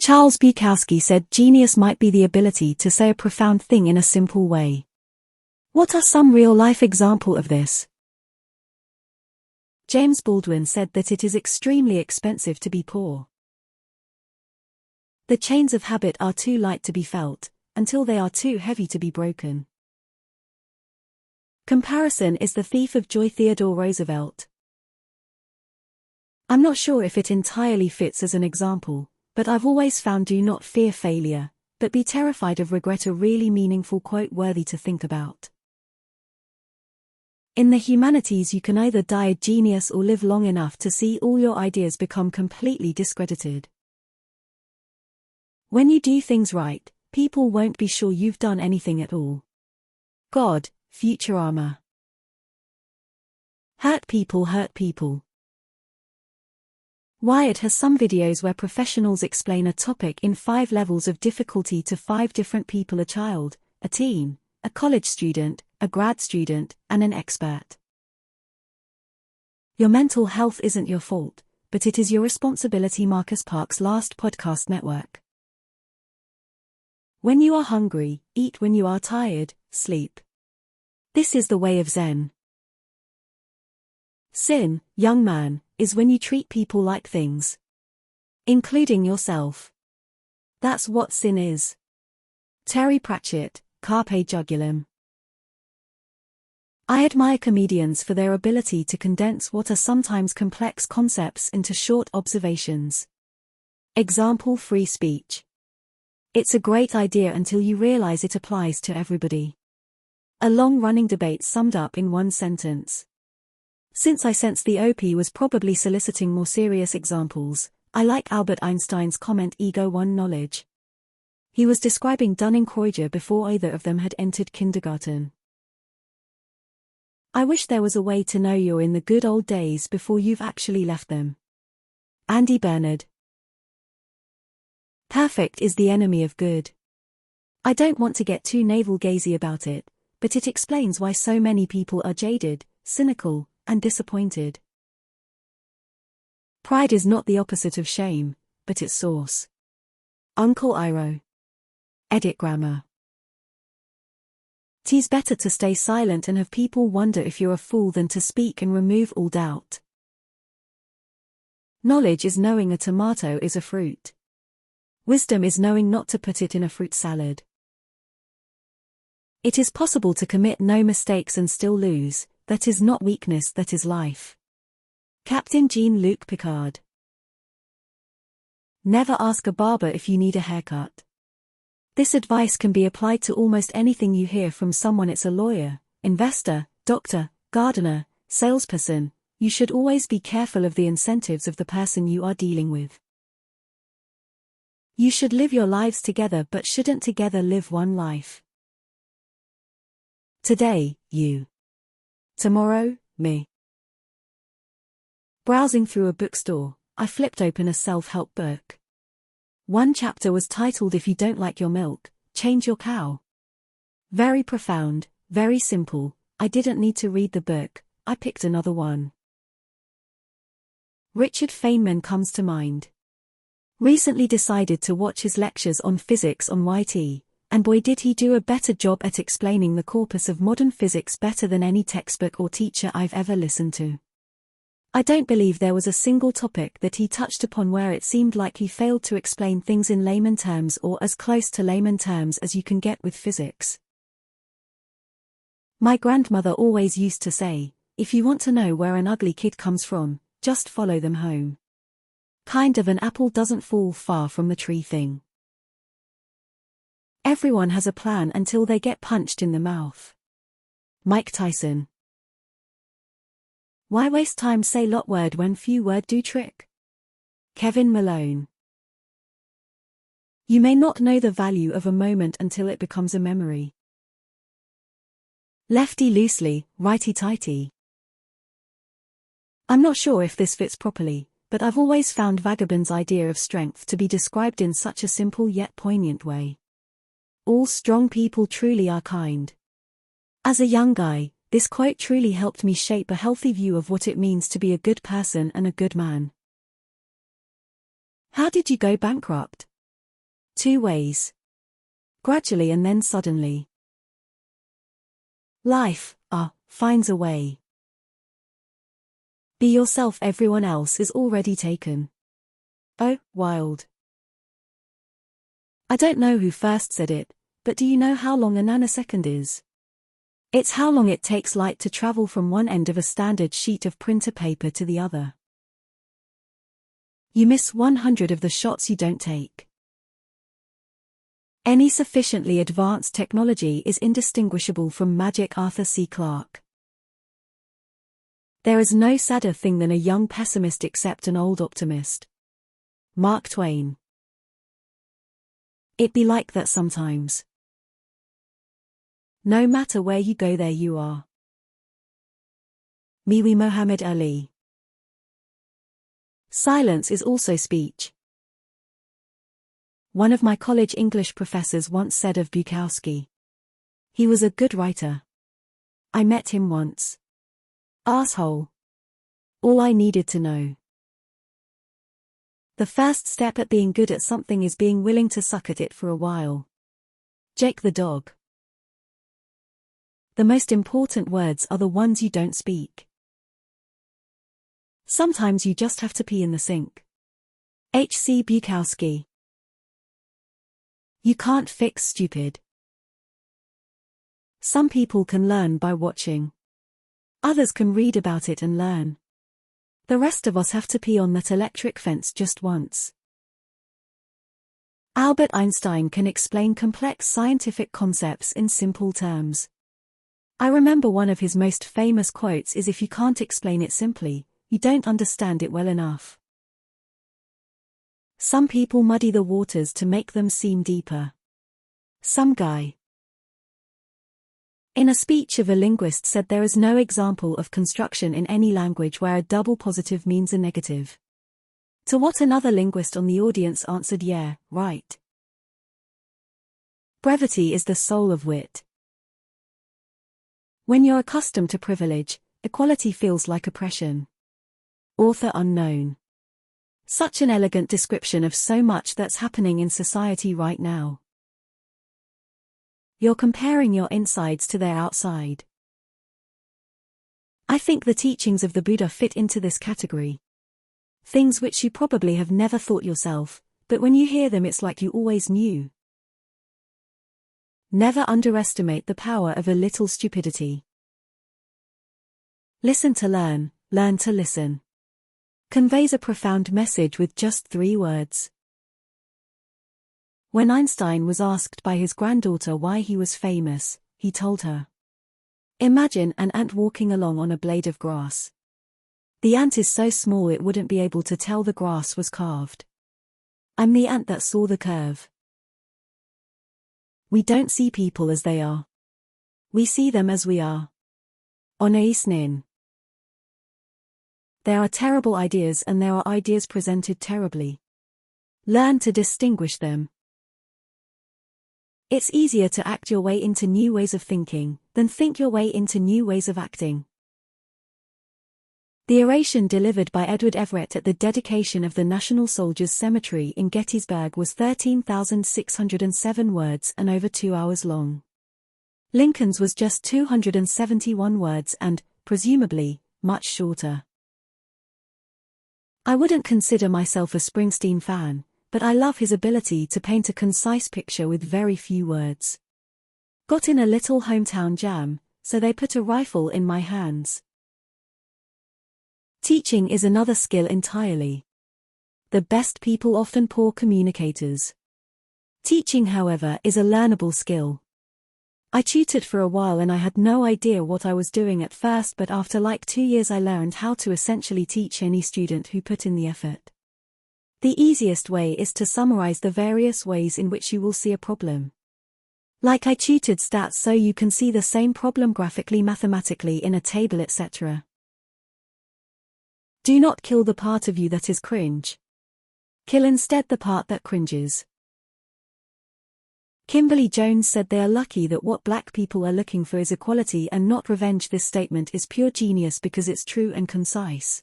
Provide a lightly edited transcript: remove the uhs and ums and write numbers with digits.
Charles Bukowski said genius might be the ability to say a profound thing in a simple way. What are some real-life examples of this? James Baldwin said that it is extremely expensive to be poor. The chains of habit are too light to be felt, until they are too heavy to be broken. Comparison is the thief of joy. Theodore Roosevelt. I'm not sure if it entirely fits as an example, but I've always found do not fear failure, but be terrified of regret a really meaningful quote worthy to think about. In the humanities you can either die a genius or live long enough to see all your ideas become completely discredited. When you do things right, people won't be sure you've done anything at all. God, Futurama. Hurt people hurt people. Wired has some videos where professionals explain a topic in 5 levels of difficulty to 5 different people: a child, a teen, a college student, a grad student, and an expert. Your mental health isn't your fault, but it is your responsibility. Marcus Parks' Last Podcast Network. When you are hungry, eat. When you are tired, sleep. This is the way of Zen. Sin, young man, is when you treat people like things, including yourself. That's what sin is. Terry Pratchett, Carpe Jugulum. I admire comedians for their ability to condense what are sometimes complex concepts into short observations. Example: free speech. It's a great idea until you realize it applies to everybody. A long-running debate summed up in one sentence. Since I sensed the OP was probably soliciting more serious examples, I like Albert Einstein's comment ego one knowledge. He was describing Dunning-Kruger before either of them had entered kindergarten. I wish there was a way to know you're in the good old days before you've actually left them. Andy Bernard. Perfect is the enemy of good. I don't want to get too navel-gazy about it, but it explains why so many people are jaded, cynical, and disappointed. Pride is not the opposite of shame, but its source. Uncle Iroh. Edit grammar. 'Tis better to stay silent and have people wonder if you're a fool than to speak and remove all doubt. Knowledge is knowing a tomato is a fruit. Wisdom is knowing not to put it in a fruit salad. It is possible to commit no mistakes and still lose. That is not weakness, that is life. Captain Jean-Luc Picard. Never ask a barber if you need a haircut. This advice can be applied to almost anything you hear from someone. It's a lawyer, investor, doctor, gardener, salesperson. You should always be careful of the incentives of the person you are dealing with. You should live your lives together but shouldn't together live one life. Today, you. Tomorrow, me. Browsing through a bookstore, I flipped open a self-help book. One chapter was titled "If You Don't Like Your Milk, Change Your Cow." Very profound, very simple. I didn't need to read the book, I picked another one. Richard Feynman comes to mind. Recently decided to watch his lectures on physics on YT. And boy did he do a better job at explaining the corpus of modern physics better than any textbook or teacher I've ever listened to. I don't believe there was a single topic that he touched upon where it seemed like he failed to explain things in layman terms or as close to layman terms as you can get with physics. My grandmother always used to say, if you want to know where an ugly kid comes from, just follow them home. Kind of an apple doesn't fall far from the tree thing. Everyone has a plan until they get punched in the mouth. Mike Tyson. Why waste time say lot word when few word do trick? Kevin Malone. You may not know the value of a moment until it becomes a memory. Lefty loosely, righty tighty. I'm not sure if this fits properly, but I've always found Vagabond's idea of strength to be described in such a simple yet poignant way. All strong people truly are kind. As a young guy, this quote truly helped me shape a healthy view of what it means to be a good person and a good man. How did you go bankrupt? Two ways. Gradually and then suddenly. Life, finds a way. Be yourself, everyone else is already taken. Oh, wild. I don't know who first said it, but do you know how long a nanosecond is? It's how long it takes light to travel from one end of a standard sheet of printer paper to the other. You miss 100 of the shots you don't take. Any sufficiently advanced technology is indistinguishable from magic. Arthur C. Clarke. There is no sadder thing than a young pessimist except an old optimist. Mark Twain. It be like that sometimes. No matter where you go, there you are. Miwi Muhammad Ali. Silence is also speech. One of my college English professors once said of Bukowski. He was a good writer. I met him once. Asshole. All I needed to know. The first step at being good at something is being willing to suck at it for a while. Jake the dog. The most important words are the ones you don't speak. Sometimes you just have to pee in the sink. H.C. Bukowski. You can't fix stupid. Some people can learn by watching. Others can read about it and learn. The rest of us have to pee on that electric fence just once. Albert Einstein can explain complex scientific concepts in simple terms. I remember one of his most famous quotes is, "If you can't explain it simply, you don't understand it well enough." Some people muddy the waters to make them seem deeper. Some guy in a speech of a linguist said there is no example of construction in any language where a double positive means a negative. To what another linguist on the audience answered, "Yeah, right." Brevity is the soul of wit. When you're accustomed to privilege, equality feels like oppression. Author unknown. Such an elegant description of so much that's happening in society right now. You're comparing your insides to their outside. I think the teachings of the Buddha fit into this category. Things which you probably have never thought yourself, but when you hear them it's like you always knew. Never underestimate the power of a little stupidity. Listen to learn, learn to listen. Conveys a profound message with just 3 words. When Einstein was asked by his granddaughter why he was famous, he told her, "Imagine an ant walking along on a blade of grass. The ant is so small it wouldn't be able to tell the grass was carved. I'm the ant that saw the curve." We don't see people as they are. We see them as we are. Onaisnin. There are terrible ideas and there are ideas presented terribly. Learn to distinguish them. It's easier to act your way into new ways of thinking than think your way into new ways of acting. The oration delivered by Edward Everett at the dedication of the National Soldiers' Cemetery in Gettysburg was 13,607 words and over 2 hours long. Lincoln's was just 271 words and, presumably, much shorter. I wouldn't consider myself a Springsteen fan, but I love his ability to paint a concise picture with very few words. Got in a little hometown jam, so they put a rifle in my hands. Teaching is another skill entirely. The best people often poor communicators. Teaching, however, is a learnable skill. I tutored for a while and I had no idea what I was doing at first, but after like 2 years I learned how to essentially teach any student who put in the effort. The easiest way is to summarize the various ways in which you will see a problem. Like I tutored stats so you can see the same problem graphically, mathematically in a table, etc. Do not kill the part of you that is cringe. Kill instead the part that cringes. Kimberly Jones said they are lucky that what black people are looking for is equality and not revenge. This statement is pure genius because it's true and concise.